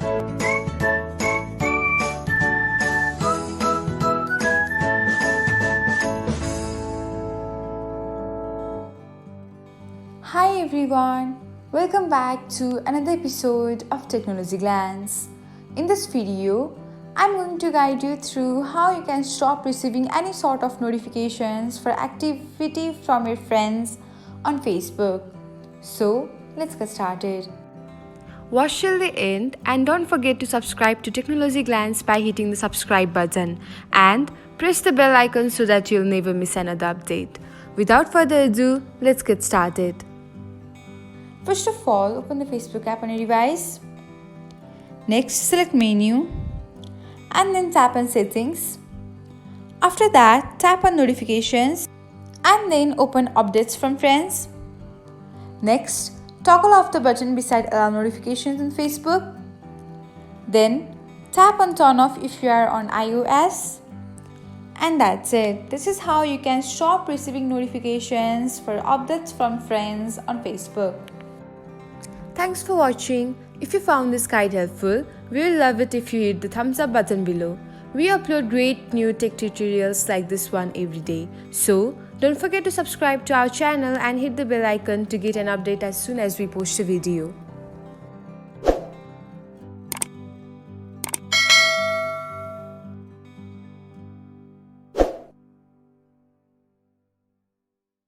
Hi everyone, welcome back to another episode of Technologyglance. In this video, I'm going to guide you through how you can stop receiving any sort of notifications for activity from your friends on Facebook. So, let's get started. Watch till the end and don't forget to subscribe to Technologyglance by hitting the subscribe button and press the bell icon so that you'll never miss another update. Without further ado, let's get started. First of all, open the Facebook app on your device. Next, select menu and then tap on settings. After that, tap on notifications and then open updates from friends. Next, toggle off the button beside allow notifications on Facebook. Then, tap on turn off if you are on iOS. And that's it. This is how you can stop receiving notifications for updates from friends on Facebook. Thanks for watching. If you found this guide helpful, we will love it if you hit the thumbs up button below. We upload great new tech tutorials like this one every day. So, don't forget to subscribe to our channel and hit the bell icon to get an update as soon as we post a video.